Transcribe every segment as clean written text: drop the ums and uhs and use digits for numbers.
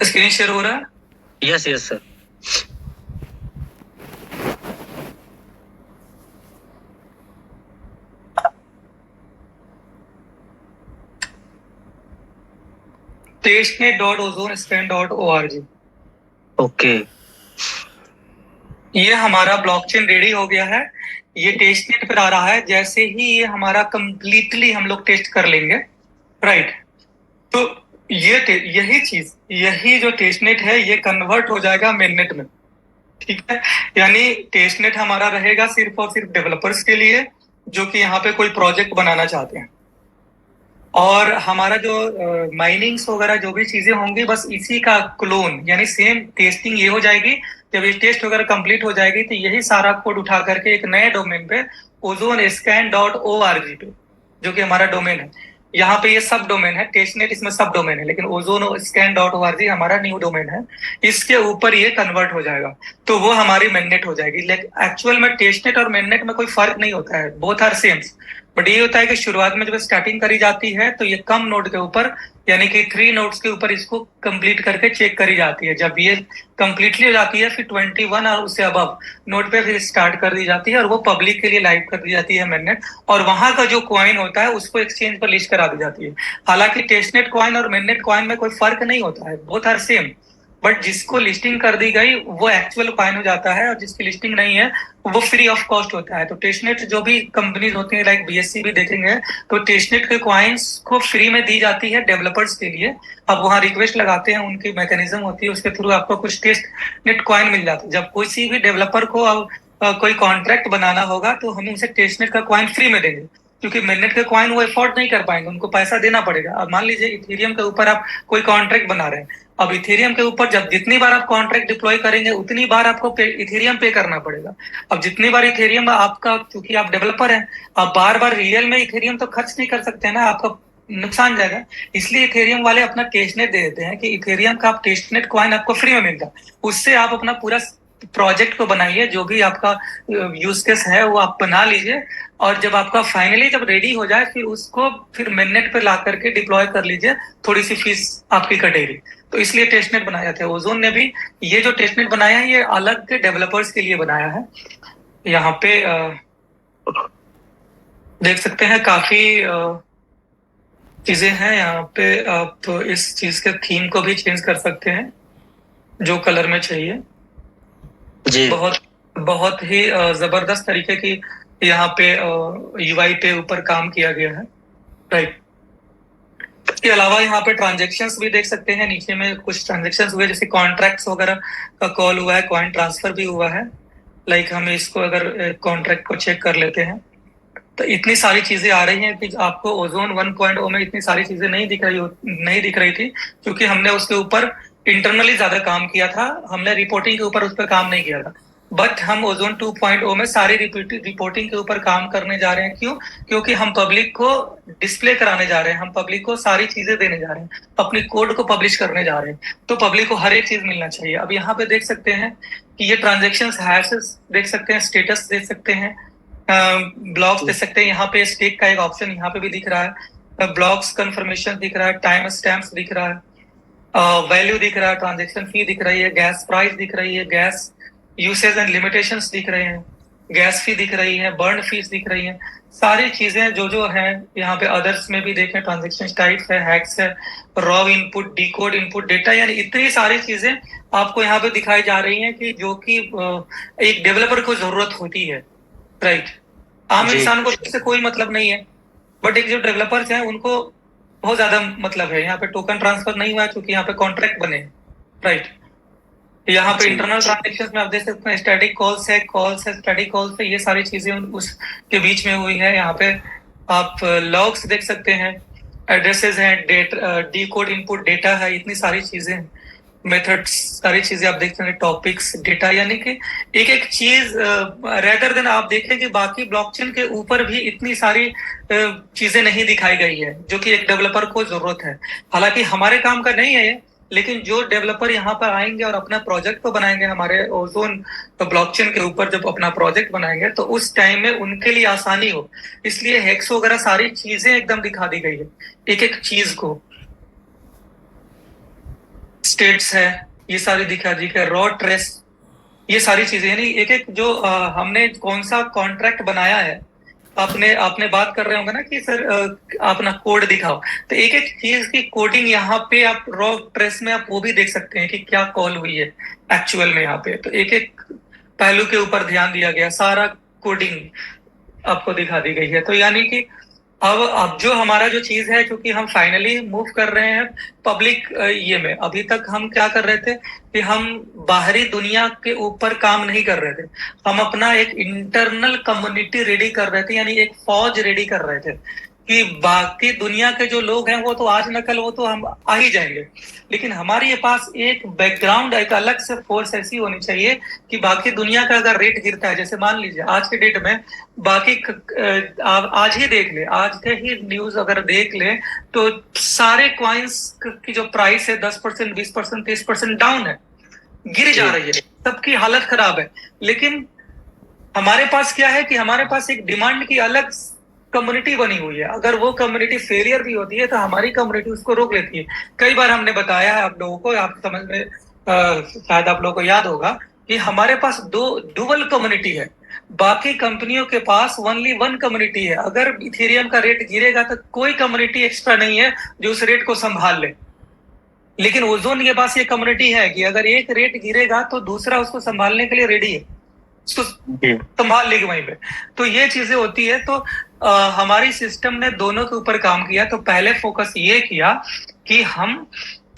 Screen share हो रहा है? Yes yes sir. testnet.ozonscan.org। Okay. ये हमारा ब्लॉकचेन रेडी हो गया है। ये टेस्टनेट पर आ रहा है। जैसे ही ये हमारा कंप्लीटली हम लोग टेस्ट कर लेंगे, राइट, तो यही जो टेस्टनेट है ये कन्वर्ट हो जाएगा मेननेट में। ठीक है, यानी टेस्टनेट हमारा रहेगा सिर्फ और सिर्फ डेवलपर्स के लिए जो कि यहाँ पे कोई प्रोजेक्ट बनाना चाहते हैं। और हमारा जो माइनिंग्स वगैरह जो भी चीजें होंगी बस इसी का क्लोन, यानी सेम टेस्टिंग ये हो जाएगी। जब ये टेस्ट वगैरह कंप्लीट हो जाएगी तो यही सारा कोड उठा करके एक नए डोमेन पे ozonscan.org पे, जो कि हमारा डोमेन है, यहाँ पे ये सब डोमेन है। टेस्टनेट इसमें सब डोमेन है, लेकिन ozonscan.org हमारा न्यू डोमेन है। इसके ऊपर ये कन्वर्ट हो जाएगा तो वो हमारी मेननेट हो जाएगी। लेकिन एक्चुअल में टेस्टनेट और मेननेट में कोई फर्क नहीं होता है, बोथ आर सेम। बट ये होता है कि शुरुआत में जब स्टार्टिंग करी जाती है तो ये कम नोड के ऊपर, यानी कि 3 नोड्स के ऊपर इसको कंप्लीट करके चेक करी जाती है। जब ये कंप्लीटली हो जाती है फिर 21 और उससे अबव नोड पे फिर स्टार्ट कर दी जाती है और वो पब्लिक के लिए लाइव कर दी जाती है मेननेट। और वहां का जो कॉइन होता है उसको एक्सचेंज पर लिस्ट करा दी जाती है। हालांकि टेस्टनेट कॉइन और मेननेट कॉइन में कोई फर्क नहीं होता है, बोथ आर सेम। बट जिसको लिस्टिंग कर दी गई वो एक्चुअल कॉइन हो जाता है और जिसकी लिस्टिंग नहीं है वो फ्री ऑफ कॉस्ट होता है। तो टेस्टनेट जो भी कंपनीज होती है लाइक बीएससी भी देखेंगे तो टेस्टनेट के कॉइन्स को फ्री में दी जाती है डेवलपर्स के लिए। अब वहाँ रिक्वेस्ट लगाते हैं, उनकी मैकेनिज्म होती है, उसके थ्रू आपको कुछ टेस्टनेट कॉइन मिल जाता है। जब किसी भी डेवलपर को अब कोई कॉन्ट्रैक्ट बनाना होगा तो हम उनसे टेस्टनेट का कॉइन फ्री में देंगे, क्योंकि मेननेट के कॉइन वो अफोर्ड नहीं कर पाएंगे, उनको पैसा देना पड़ेगा। अब मान लीजिए इथेरियम के ऊपर आप कोई कॉन्ट्रैक्ट बना रहे हैं, अब इथेरियम के ऊपर जब जितनी बार आप कॉन्ट्रैक्ट डिप्लॉय करेंगे उतनी बार आपको इथेरियम पे करना पड़ेगा। अब जितनी बार इथेरियम आपका, क्योंकि आप डेवलपर हैं, आप बार बार रियल में इथेरियम तो खर्च नहीं कर सकते ना, आपका नुकसान जाएगा। इसलिए इथेरियम वाले अपना टेस्टनेट दे देते हैं कि इथेरियम का आप टेस्टनेट कॉइन आपको फ्री में मिलता है, उससे आप अपना पूरा प्रोजेक्ट को बनाइए, जो भी आपका यूज केस है वो आप बना लीजिए। और जब आपका फाइनली जब रेडी हो जाए फिर उसको फिर मेननेट पे ला करके डिप्लॉय कर लीजिए, थोड़ी सी फीस आपकी कटेगी। तो इसलिए टेस्टनेट बनाया था। ओजोन ने भी ये जो टेस्टनेट बनाया है ये अलग के डेवलपर्स के लिए बनाया है। यहाँ पे देख सकते हैं काफी चीजें हैं। यहाँ पे आप इस चीज के थीम को भी चेंज कर सकते हैं जो कलर में चाहिए जी। बहुत बहुत ही जबरदस्त तरीके की यहाँ पे यूआई पे ऊपर काम किया गया है, राइट। इसके अलावा यहाँ पे ट्रांजेक्शन्स भी देख सकते हैं। नीचे में कुछ ट्रांजेक्शन्स हुए जैसे कॉन्ट्रैक्ट्स वगैरह का कॉल हुआ है, कॉइन ट्रांसफर भी हुआ है। लाइक हम इसको अगर कॉन्ट्रैक्ट को चेक कर लेते हैं तो इतनी सारी चीजें आ रही हैं कि आपको ओजोन 1.0 में इतनी सारी चीजें नहीं दिख रही थी, क्योंकि हमने उसके ऊपर इंटरनली ज्यादा काम किया था, हमने रिपोर्टिंग के ऊपर उस पर काम नहीं किया था। बट हम ओजोन 2.0 में सारी रिपोर्टिंग के ऊपर काम करने जा रहे हैं। क्यों? क्योंकि हम पब्लिक को डिस्प्ले कराने जा रहे हैं, हम पब्लिक को सारी चीजें देने जा रहे हैं, अपनी कोड को पब्लिश करने जा रहे हैं, तो पब्लिक को हर एक चीज मिलना चाहिए। अब यहाँ पे देख सकते हैं कि ये ट्रांजेक्शन हैशेस देख सकते हैं, स्टेटस देख सकते हैं, ब्लॉक्स देख सकते हैं। यहाँ पे स्टेक का एक ऑप्शन यहाँ पे भी दिख रहा है, ब्लॉक्स कंफर्मेशन दिख रहा है, टाइम स्टैम्प्स दिख रहा है, वैल्यू दिख रहा है, ट्रांजेक्शन फी दिख रही है, गैस प्राइस दिख रही है, गैस यूसेज एंड लिमिटेशंस दिख रहे हैं, गैस फी दिख रही है, बर्न फीस दिख रही है, सारी चीजें जो है यहाँ पे। अदर्स में भी देखें, ट्रांजेक्शन टाइप्स है, हैक्स है, raw input, decode input data, यानी इतनी सारी चीजें आपको यहाँ पे दिखाई जा रही हैं कि जो कि एक डेवलपर को जरूरत होती है, राइट। आम इंसान को इससे कोई मतलब नहीं है, बट एक जो डेवलपर्स हैं उनको बहुत ज्यादा मतलब है। यहाँ पे टोकन ट्रांसफर नहीं हुआ क्योंकि यहाँ पे कॉन्ट्रैक्ट बने, राइट। यहाँ पे इंटरनल ट्रांजेक्शंस में आप देख सकते हैं, स्टैटिक कॉल्स है, स्टैटिक कॉल्स है, ये सारी चीजें उसके बीच में हुई है। यहाँ पे आप लॉग्स देख सकते हैं, एड्रेसेस हैं, डी कोड इनपुट डेटा है, इतनी सारी चीजें, मेथड्स, सारी चीजें आप देखते हैं, टॉपिक्स, डेटा, यानी कि एक एक चीज रेदर देन आप देखें कि बाकी ब्लॉकचेन के ऊपर भी इतनी सारी चीजें नहीं दिखाई गई है जो कि एक डेवलपर को जरूरत है। हालांकि हमारे काम का नहीं है ये, लेकिन जो डेवलपर यहाँ पर आएंगे और अपना प्रोजेक्ट को बनाएंगे हमारे ओजोन ब्लॉकचेन के ऊपर, जब अपना प्रोजेक्ट बनाएंगे तो उस टाइम में उनके लिए आसानी हो, इसलिए हैक्स वगैरह सारी चीजें एकदम दिखा दी गई है, एक एक चीज को। स्टेट्स है, ये सारी दिखा दी है, रॉ ट्रेस, ये सारी चीजें, यानी एक एक जो हमने कौन सा कॉन्ट्रैक्ट बनाया है। आपने आपने बात कर रहे होंगे ना कि सर अपना कोड दिखाओ, तो एक एक चीज की कोडिंग यहाँ पे आप रॉ ट्रेस में आप वो भी देख सकते हैं कि क्या कॉल हुई है एक्चुअल में यहाँ पे। तो एक एक पहलू के ऊपर ध्यान दिया गया, सारा कोडिंग आपको दिखा दी गई है। तो यानी कि अब जो हमारा जो चीज है, क्योंकि हम फाइनली मूव कर रहे हैं पब्लिक ये में। अभी तक हम क्या कर रहे थे कि हम बाहरी दुनिया के ऊपर काम नहीं कर रहे थे, हम अपना एक इंटरनल कम्युनिटी रेडी कर रहे थे, यानी एक फौज रेडी कर रहे थे कि बाकी दुनिया के जो लोग हैं वो तो आज न कल वो तो हम आ ही जाएंगे, लेकिन हमारे पास एक बैकग्राउंड, एक अलग से फोर्स ऐसी होनी चाहिए कि बाकी दुनिया का अगर रेट गिरता है, जैसे मान लीजिए आज के डेट में बाकी आज ही देख ले, आज के ही न्यूज अगर देख ले तो सारे क्वाइंस की जो प्राइस है 10%, 20%, 30% डाउन है, गिर जा रही है, सबकी हालत खराब है। लेकिन हमारे पास क्या है कि हमारे पास एक डिमांड की अलग कम्युनिटी बनी हुई है। अगर वो कम्युनिटी फेलियर भी होती है तो हमारी कम्युनिटी उसको रोक लेती है। कई बार हमने बताया है आप लोगों को, आप समझ में शायद आप लोगों को याद होगा कि हमारे पास दो डुअल कम्युनिटी है, बाकी कंपनियों के पास ओनली वन कम्युनिटी है। अगर इथेरियम का रेट गिरेगा तो कोई कम्युनिटी एक्स्ट्रा नहीं है जो उस रेट को संभाल ले, लेकिन ओजोन के पास ये कम्युनिटी है कि अगर एक रेट गिरेगा तो दूसरा उसको संभालने के लिए रेडी है, उसको संभाल लेगी वहीं पे। तो ये चीजें होती है। तो हमारी सिस्टम ने दोनों के ऊपर काम किया। तो पहले फोकस ये किया कि हम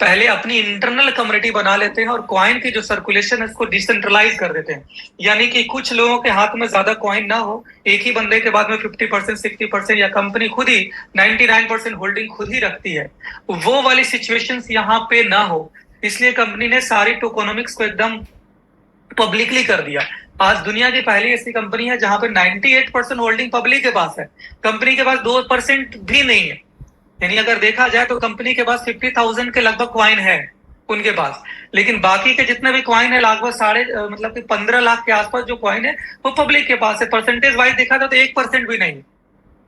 पहले अपनी इंटरनल कम्युनिटी बना लेते हैं और कॉइन की जो सर्कुलेशन है उसको डिसेंट्रलाइज कर देते हैं, यानी कि कुछ लोगों के हाथ में ज्यादा कॉइन ना हो, एक ही बंदे के बाद में 50%, 60% या कंपनी खुद ही 99% होल्डिंग खुद ही रखती है, वो वाली सिचुएशंस यहाँ पे ना हो। इसलिए कंपनी ने सारी टोकोनॉमिक्स को एकदम पब्लिकली कर दिया। आज दुनिया की पहली ऐसी कंपनी है जहां पे 98% होल्डिंग पब्लिक के पास है, कंपनी के पास 2% भी नहीं है। यानी अगर देखा जाए तो कंपनी के पास 50,000 के लगभग क्वाइन है उनके पास, लेकिन बाकी के जितने भी क्वाइन है लगभग मतलब कि 15 लाख के आसपास जो क्वाइन है वो पब्लिक के पास है। परसेंटेज वाइज देखा जाए तो 1% भी नहीं,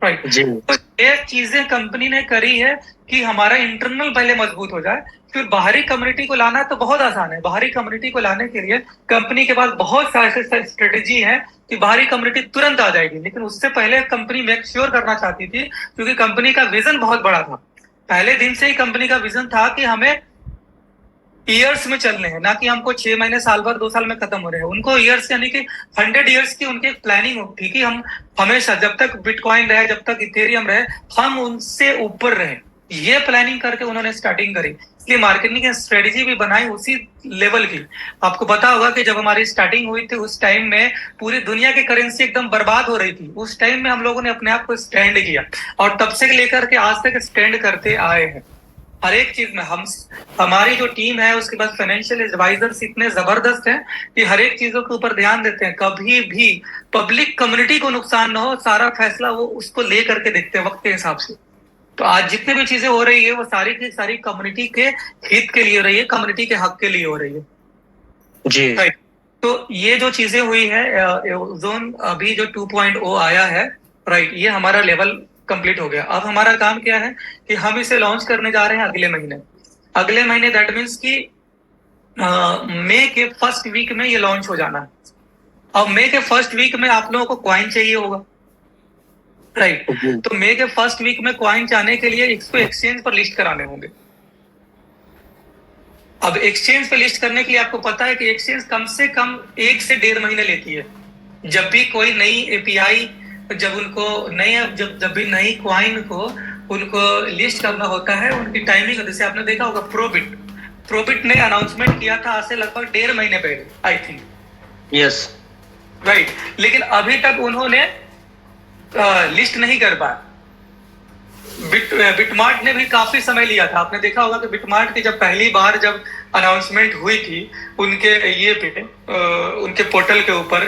राइट। तो ये चीजें कंपनी ने करी है कि हमारा इंटरनल पहले मजबूत हो जाए, फिर बाहरी कम्युनिटी को लाना तो बहुत आसान है। बाहरी कम्युनिटी को लाने के लिए कंपनी के पास बहुत सारे स्ट्रेटेजी है कि बाहरी कम्युनिटी तुरंत आ जाएगी, लेकिन उससे पहले कंपनी मेक श्योर करना चाहती थी, क्योंकि कंपनी का विजन बहुत बड़ा था। पहले दिन से ही कंपनी का विजन था कि हमें ईयर्स में चलने हैं, ना कि हमको 6 महीने, साल भर, 2 साल में खत्म हो रहे हैं। उनको ईयर्स यानी कि 100 ईयर्स की उनकी प्लानिंग थी कि हम हमेशा जब तक बिटकॉइन रहे, जब तक इथेरियम रहे, हम उनसे ऊपर रहे। ये प्लानिंग करके उन्होंने स्टार्टिंग करी, इसलिए मार्केटिंग की स्ट्रेटेजी भी बनाई उसी लेवल की। आपको पता होगा कि जब हमारी स्टार्टिंग हुई थी उस टाइम में पूरी दुनिया की करेंसी एकदम बर्बाद हो रही थी। उस टाइम में हम लोगों ने अपने आप को स्टैंड किया और तब से लेकर के आज तक स्टैंड करते आए हैं। हर एक चीज में हमारी जो टीम है उसके पास फाइनेंशियल एडवाइजर्स इतने जबरदस्त हैं कि हर एक चीजों के ऊपर ध्यान देते हैं, कभी भी पब्लिक कम्युनिटी को नुकसान ना हो, सारा फैसला वो उसको ले करके देखते हैं वक्त के हिसाब से। तो आज जितने भी चीजें हो रही है वो सारी की सारी कम्युनिटी के हित के लिए हो रही है, कम्युनिटी के हक के लिए हो रही है जी। राइट। तो ये जो चीजें हुई है, ओजोन अभी जो 2.0 आया है, राइट, ये हमारा लेवल कंप्लीट हो गया। अब हमारा काम क्या है कि हम इसे लॉन्च करने जा रहे हैं अगले महीने। दैट मीन्स कि मई के फर्स्ट वीक में ये लॉन्च हो जाना है। अब मई के फर्स्ट वीक में आप लोगों को क्वाइन चाहिए होगा, राइट। तो मई के फर्स्ट वीक में क्वाइन जाने के लिए इसको एक्सचेंज पर लिस्ट कराने होंगे। अब एक्सचेंज पे लिस्ट करने के लिए आपको पता है कि एक्सचेंज कम से कम 1 से 1.5 महीने लेती है। जब भी कोई नई एपीआई, जब भी नई क्वाइन को उनको लिस्ट करना होता है, उनकी टाइमिंग, जैसे आपने देखा होगा प्रोबिट ने अनाउंसमेंट किया था आज से लगभग 1.5 महीने पहले, आई थिंक, यस, राइट। लेकिन अभी तक उन्होंने लिस्ट नहीं कर पाया। बिटमार्ट ने भी काफी समय लिया था। आपने देखा होगा कि बिटमार्ट की जब पहली बार जब अनाउंसमेंट हुई थी उनके ये पे उनके पोर्टल के ऊपर,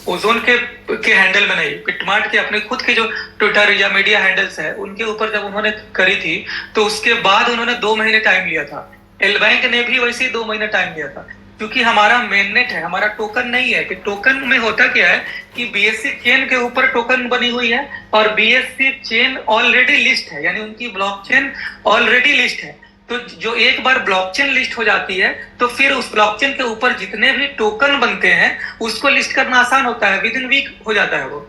ओजोन के हैंडल में नहीं, बिटमार्ट के अपने खुद के जो ट्विटर या मीडिया हैंडल्स है उनके ऊपर जब उन्होंने करी थी तो उसके बाद उन्होंने 2 महीने टाइम लिया था। एल बैंक ने भी वैसे ही 2 महीने टाइम लिया था, क्योंकि हमारा मेननेट है, हमारा टोकन नहीं है। कि टोकन में होता क्या है कि बीएससी चेन के ऊपर टोकन बनी हुई है और बीएससी चेन ऑलरेडी लिस्ट है, यानी उनकी ब्लॉकचेन ऑलरेडी लिस्ट है। तो जो एक बार ब्लॉकचेन लिस्ट हो जाती है तो फिर उस ब्लॉकचेन के ऊपर जितने भी टोकन बनते हैं उसको लिस्ट करना आसान होता है, विद इन वीक हो जाता है वो,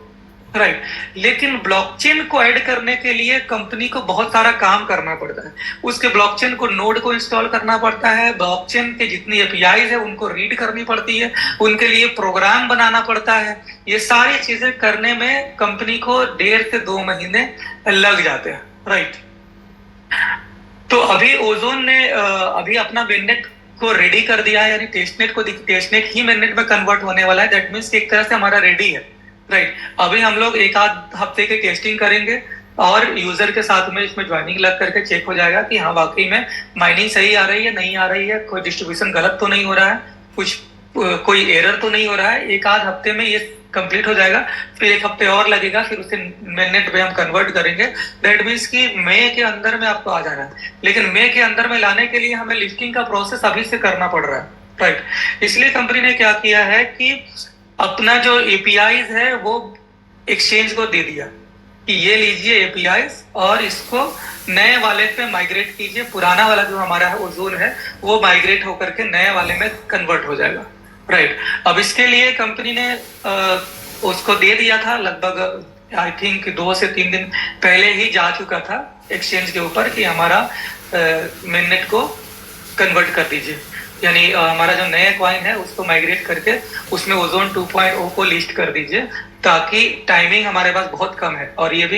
राइट। लेकिन ब्लॉकचेन को ऐड करने के लिए कंपनी को बहुत सारा काम करना पड़ता है। उसके ब्लॉकचेन को नोड को इंस्टॉल करना पड़ता है, ब्लॉकचेन के जितनी एपीआईज है उनको रीड करनी पड़ती है, उनके लिए प्रोग्राम बनाना पड़ता है। ये सारी चीजें करने में कंपनी को 1.5 से 2 महीने लग जाते हैं, राइट। तो अभी ओजोन ने अभी अपना मेननेट को रेडी कर दिया है, यानी टेस्टनेट ही मेननेट में कन्वर्ट होने वाला है। दैट मीन्स एक तरह से हमारा रेडी है, राइट। अभी हम लोग एक आध हफ्ते की टेस्टिंग करेंगे और यूजर के साथ में इसमें ज्वाइनिंग लग करके चेक हो जाएगा कि हाँ वाकई में माइनिंग सही आ रही है, नहीं आ रही है, कोई डिस्ट्रीब्यूशन गलत तो नहीं हो रहा है, कुछ कोई एरर तो नहीं हो रहा है। एक आध हफ्ते में ये कंप्लीट हो जाएगा, फिर 1 हफ्ते और लगेगा, फिर उसे मेननेट पे हम कन्वर्ट करेंगे। दैट मीन्स कि मई के अंदर में आपको आ जाना है। लेकिन मई के अंदर में लाने के लिए हमें लिस्टिंग का प्रोसेस अभी से करना पड़ रहा है, राइट। इसलिए कंपनी ने क्या किया है कि अपना जो एपीआईज है वो एक्सचेंज को दे दिया कि ये लीजिए एपीआईज और इसको नए वाले पे माइग्रेट कीजिए। पुराना वाला जो हमारा है ओजोन है वो माइग्रेट होकर के नए वाले में कन्वर्ट हो जाएगा, राइट। अब इसके लिए कंपनी ने उसको दे दिया था, लगभग आई थिंक 2 से 3 दिन पहले ही जा चुका था एक्सचेंज के ऊपर कि हमारा मेननेट को कन्वर्ट कर दीजिए, यानी हमारा जो नया कॉइन है उसको माइग्रेट करके उसमें ओजोन 2.0 को लिस्ट कर दीजिए, ताकि टाइमिंग हमारे पास बहुत कम है। और ये भी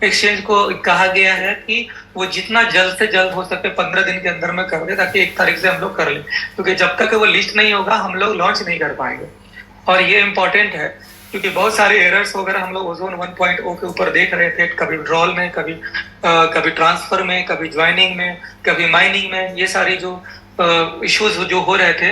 एक्सचेंज को कहा गया है कि वो जितना जल्द से जल्द हो सके 15 दिन के अंदर में कर दे, ताकि 1 तारीख से हम लोग कर लें, क्योंकि जब तक वो लिस्ट नहीं होगा हम लोग लॉन्च नहीं कर पाएंगे। और ये इम्पोर्टेंट है क्योंकि बहुत सारे एरर्स वगैरह हम लोग ओजोन 1.0 के ऊपर देख रहे थे, कभी विड्रॉल में, कभी ट्रांसफर में, कभी ज्वाइनिंग में, कभी माइनिंग में। ये सारी जो इश्यूज जो हो रहे थे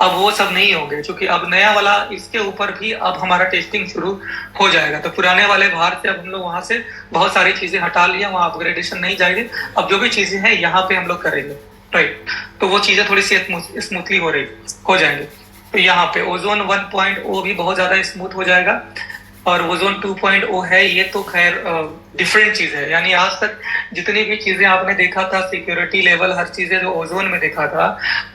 अब वो सब नहीं होंगे, क्योंकि अब नया वाला इसके ऊपर भी अब हमारा टेस्टिंग शुरू हो जाएगा। तो पुराने वाले बाहर से अब हम लोग वहां से बहुत सारी चीजें हटा लिया, वहां अपग्रेडेशन नहीं जाएगी। अब जो भी चीजें हैं यहाँ पे हम लोग करेंगे, राइट। तो वो चीजें थोड़ी सी स्मूथली हो जाएंगी। तो यहाँ पे ओजोन 1.0 भी बहुत ज्यादा स्मूथ हो जाएगा। और ओजोन 2.0 है ये तो खैर डिफरेंट चीज है, यानी आज तक जितनी भी चीजें आपने देखा था, सिक्योरिटी लेवल, हर चीजें जो ओजोन में देखा था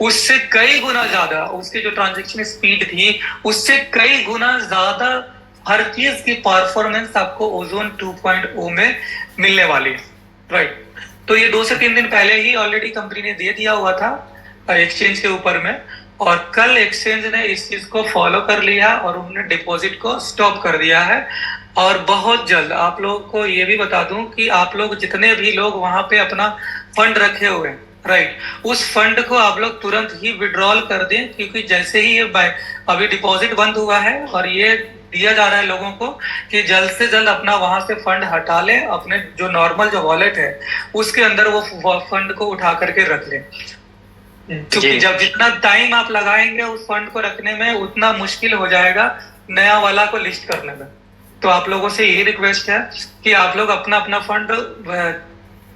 उससे कई गुना ज्यादा, उसकी जो ट्रांजैक्शन स्पीड थी उससे कई गुना ज्यादा हर चीज की परफॉर्मेंस आपको ओजोन 2.0 में मिलने वाली है, राइट। तो ये 2 से 3 दिन पहले ही ऑलरेडी कंपनी ने दे दिया हुआ था एक्सचेंज के ऊपर में, और कल एक्सचेंज ने इस चीज को फॉलो कर लिया और उन्होंने डिपॉजिट को स्टॉप कर दिया है। और बहुत जल्द आप लोगों को ये भी बता दूं कि आप लोग जितने भी लोग वहां पे अपना फंड रखे हुए हैं, राइट, उस फंड को आप लोग तुरंत ही विड्रॉल कर दें, क्योंकि जैसे ही ये अभी डिपॉजिट बंद हुआ है और ये दिया जा रहा है लोगों को कि जल्द से जल्द अपना वहां से फंड हटा लें, अपने जो नॉर्मल जो वॉलेट है उसके अंदर वो फंड को उठा करके रख लें, क्योंकि जब जितना टाइम आप लगाएंगे उस फंड को रखने में उतना मुश्किल हो जाएगा नया वाला को लिस्ट करने में। तो आप लोगों से यही रिक्वेस्ट है कि आप लोग अपना अपना फंड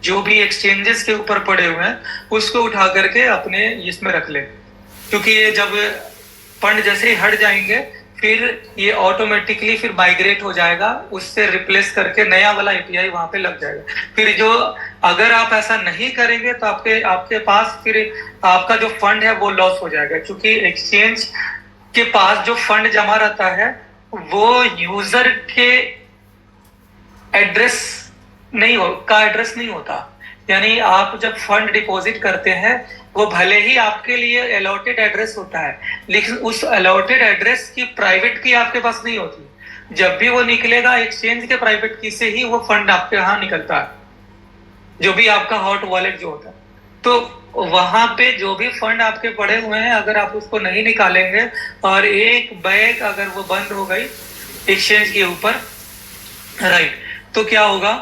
जो भी एक्सचेंजेस के ऊपर पड़े हुए हैं उसको उठा करके अपने इसमें रख लें, क्योंकि ये जब फंड जैसे ही हट जाएंगे फिर ये ऑटोमेटिकली फिर माइग्रेट हो जाएगा, उससे रिप्लेस करके नया वाला एपीआई वहां पे लग जाएगा। फिर जो अगर आप ऐसा नहीं करेंगे तो आपके पास फिर आपका जो फंड है वो लॉस हो जाएगा, क्योंकि एक्सचेंज के पास जो फंड जमा रहता है वो यूजर के एड्रेस नहीं होता। यानी आप जब फंड डिपॉजिट करते हैं वो भले ही आपके लिए अलॉटेड एड्रेस होता है, लेकिन उस अलॉटेड एड्रेस की प्राइवेट की आपके पास नहीं होती। जब भी वो निकलेगा एक्सचेंज के प्राइवेट की से ही वो फंड आपके यहाँ निकलता है, जो भी आपका हॉट वॉलेट जो होता है। तो वहां पे जो भी फंड आपके पड़े हुए हैं अगर आप उसको नहीं निकालेंगे और एक बैग अगर वो बंद हो गई एक्सचेंज के ऊपर, राइट, तो क्या होगा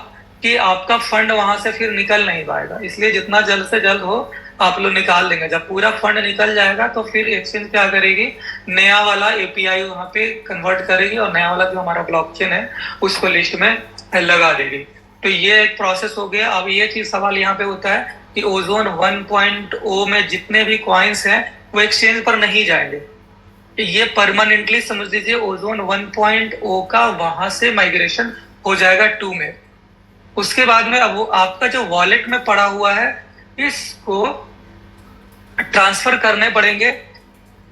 कि आपका फंड वहां से फिर निकल नहीं पाएगा। इसलिए जितना जल्द से जल्द हो आप लोग निकाल देंगे। जब पूरा फंड निकल जाएगा तो फिर एक्सचेंज क्या करेगी, नया वाला एपीआई वहां पे कन्वर्ट करेगी और नया वाला जो हमारा ब्लॉकचेन है उसको लिस्ट में लगा देगी। तो ये एक प्रोसेस हो गया। अब ये चीज सवाल यहाँ पे होता है कि ओजोन 1.0 में जितने भी कॉइन्स हैं वो एक्सचेंज पर नहीं जाएंगे, ये परमानेंटली समझ लीजिए ओजोन 1.0 का वहां से माइग्रेशन हो जाएगा 2 में। उसके बाद में अब वो आपका जो वॉलेट में पड़ा हुआ है इसको ट्रांसफर करने पड़ेंगे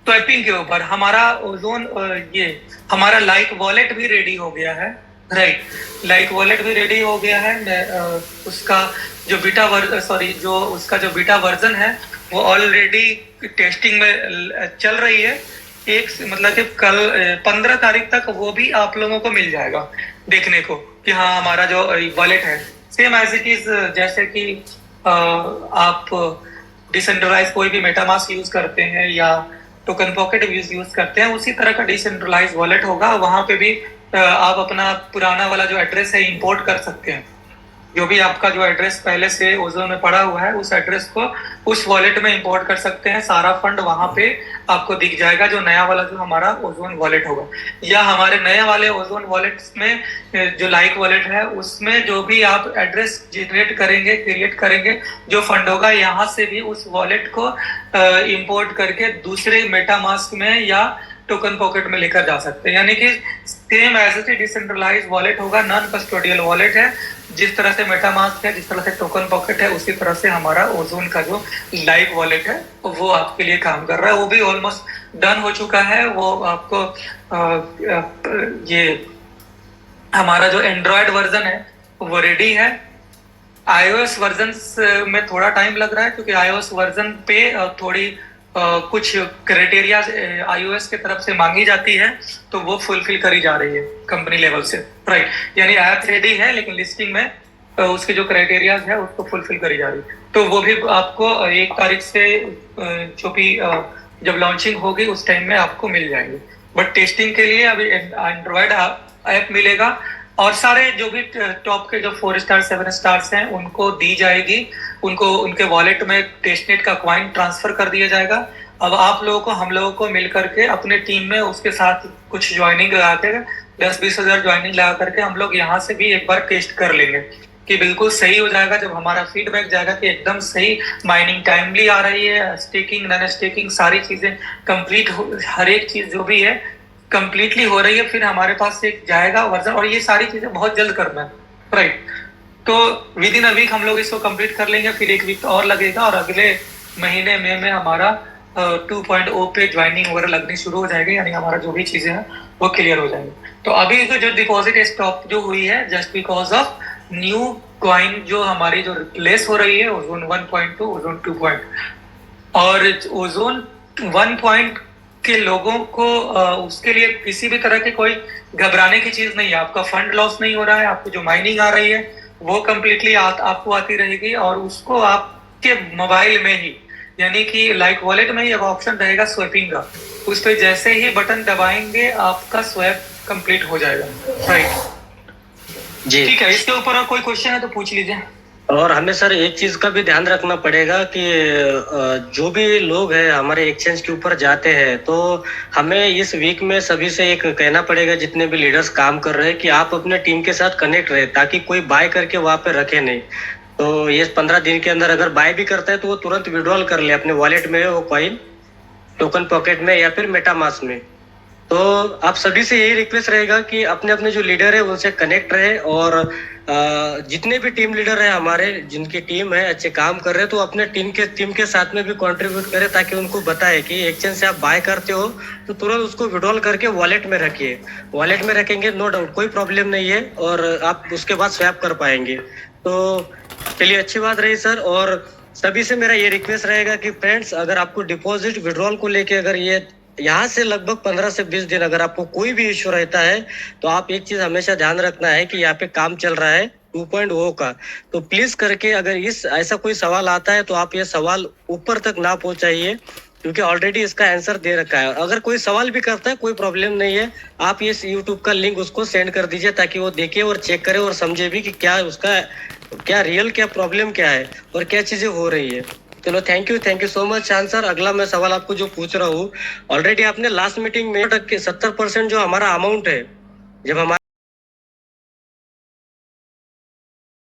स्वैपिंग के ऊपर। हमारा ओजोन ये हमारा लाइक वॉलेट भी रेडी हो गया है, राइट। लाइक वॉलेट भी रेडी हो गया है। उसका जो बीटा वर्जन है वो ऑलरेडी टेस्टिंग में चल रही है। मतलब कि कल 15 तारीख तक वो भी आप लोगों को मिल जाएगा देखने को कि हाँ हमारा जो वॉलेट है सेम एज इट इज, जैसे कि आप डिसेंट्रलाइज कोई भी मेटामास्क यूज करते हैं या टोकन पॉकेट यूज करते हैं, उसी तरह का डिसेंट्रलाइज वॉलेट होगा। वहां पे भी आप अपना पुराना वाला जो एड्रेस है इंपोर्ट कर सकते हैं। जो भी आपका जो एड्रेस पहले से ओजोन में पड़ा हुआ है उस एड्रेस को उस वॉलेट में इंपोर्ट कर सकते हैं। सारा फंड वहां पे आपको दिख जाएगा, जो नया वाला जो हमारा ओजोन वॉलेट होगा। या हमारे नए वाले ओजोन वॉलेट में जो लाइक वॉलेट है उसमें जो भी आप एड्रेस जनरेट करेंगे, क्रिएट करेंगे, जो फंड होगा यहाँ से भी उस वॉलेट को इंपोर्ट करके दूसरे मेटामास्क में या टोकन पॉकेट में लेकर जा सकते हैं। यानी कि same as a decentralise wallet होगा, नॉन कस्टोडियल वॉलेट है। जिस तरह से मेटामास्क है, जिस तरह से टोकन पॉकेट है, उसी तरह से हमारा ओजोन का जो लाइव वॉलेट है वो आपके लिए काम कर रहा है। वो भी ऑलमोस्ट डन हो चुका है। वो आपको ये हमारा जो एंड्रॉयड वर्जन है वो रेडी है। iOS वर्जन में थोड़ा टाइम लग रहा है क्योंकि iOS वर्जन पे थोड़ी कुछ क्राइटेरिया iOS के तरफ से मांगी जाती है, तो वो फुलफिल करी जा रही है कंपनी लेवल से, राइट। यानी ऐप रेडी है लेकिन लिस्टिंग में उसके जो क्राइटेरिया है उसको फुलफिल करी जा रही है। तो वो भी आपको 1 तारीख से जो भी जब लॉन्चिंग होगी उस टाइम में आपको मिल जाएंगे। बट टेस्टिंग के लिए अभी एंड्रॉयड ऐप मिलेगा और सारे जो भी टॉप के जो 4 स्टार 7 स्टार्स हैं उनको दी जाएगी। उनको उनके वॉलेट में टेस्टनेट का कॉइन ट्रांसफर कर दिया जाएगा। अब आप लोगों को, हम लोगों को मिल करके अपने टीम में उसके साथ कुछ ज्वाइनिंग लगा के 10-20 हज़ार ज्वाइनिंग लगा करके हम लोग यहाँ से भी एक बार टेस्ट कर लेंगे कि बिल्कुल सही हो जाएगा। जब हमारा फीडबैक जाएगा कि एकदम सही माइनिंग टाइमली आ रही है, स्टेकिंग नॉन स्टेकिंग सारी चीजें कंप्लीट, हर एक चीज जो भी है कंप्लीटली हो रही है, फिर हमारे पास एक जाएगा वर्जन। और ये सारी चीजें बहुत जल्द करना है, राइट। तो विद इन अ वीक हम लोग इसको कंप्लीट कर लेंगे, फिर 1 वीक और लगेगा और अगले महीने में हमारा 2.0 पे ज्वाइनिंग वगैरह लगनी शुरू हो जाएगी। यानी हमारा जो भी चीजें हैं वो क्लियर हो जाएंगी। तो अभी जो डिपॉजिट स्टॉप जो हुई है just because of new coin जो हमारी जो रिप्लेस हो रही है ओजोन 1.2 ओजोन 2. और ओजोन 1. के लोगों को उसके लिए किसी भी तरह की कोई घबराने की चीज नहीं है। आपका फंड लॉस नहीं हो रहा है। आपको जो माइनिंग आ रही है वो कंप्लीटली आपको आती रहेगी और उसको आपके मोबाइल में ही, यानी कि लाइक वॉलेट में ही एक ऑप्शन रहेगा स्वैपिंग का। उस पर जैसे ही बटन दबाएंगे आपका स्वैप कंप्लीट हो जाएगा, राइट जी। ठीक है, इसके ऊपर कोई क्वेश्चन है तो पूछ लीजिए। और हमें सर एक चीज का भी ध्यान रखना पड़ेगा कि जो भी लोग हैं हमारे एक्सचेंज के ऊपर जाते हैं, तो हमें इस वीक में सभी से एक कहना पड़ेगा, जितने भी लीडर्स काम कर रहे हैं, कि आप अपने टीम के साथ कनेक्ट रहे ताकि कोई बाय करके वहां पे रखे नहीं। तो ये 15 दिन के अंदर अगर बाय भी करता है तो वो तुरंत विड्रॉल कर ले अपने वॉलेट में, वो कॉइन टोकन पॉकेट में या फिर मेटामास्क में। तो आप सभी से यही रिक्वेस्ट रहेगा कि अपने अपने जो लीडर है उनसे कनेक्ट रहे और जितने भी टीम लीडर है हमारे, जिनकी टीम है अच्छे काम कर रहे हैं, तो अपने टीम के साथ में भी कंट्रीब्यूट करें ताकि उनको बताए कि एक्सचेंज से आप बाय करते हो तो तुरंत उसको विड्रॉल करके वॉलेट में रखिए। वॉलेट में रखेंगे नो डाउट कोई प्रॉब्लम नहीं है और आप उसके बाद स्वैप कर पाएंगे। तो चलिए अच्छी बात रही सर। और सभी से मेरा ये रिक्वेस्ट रहेगा कि फ्रेंड्स, अगर आपको डिपॉजिट विड्रॉल को लेके अगर ये यहाँ से लगभग 15 से 20 दिन अगर आपको कोई भी इश्यू रहता है तो आप एक चीज हमेशा ध्यान रखना है कि यहाँ पे काम चल रहा है 2.0 का। तो प्लीज करके अगर ऐसा कोई सवाल आता है तो आप ये सवाल ऊपर तक ना पहुंचाइए, क्योंकि ऑलरेडी इसका आंसर दे रखा है। अगर कोई सवाल भी करता है कोई प्रॉब्लम नहीं है, आप ये यूट्यूब का लिंक उसको सेंड कर दीजिए ताकि वो देखे और चेक करे और समझे भी कि क्या उसका क्या रियल क्या प्रॉब्लम क्या है और क्या चीजें हो रही है। चलो थैंक यू सो मच शान सर। अगला मैं सवाल आपको जो पूछ रहा हूँ, ऑलरेडी आपने लास्ट मीटिंग में 70% जो हमारा अमाउंट है, जब हमारा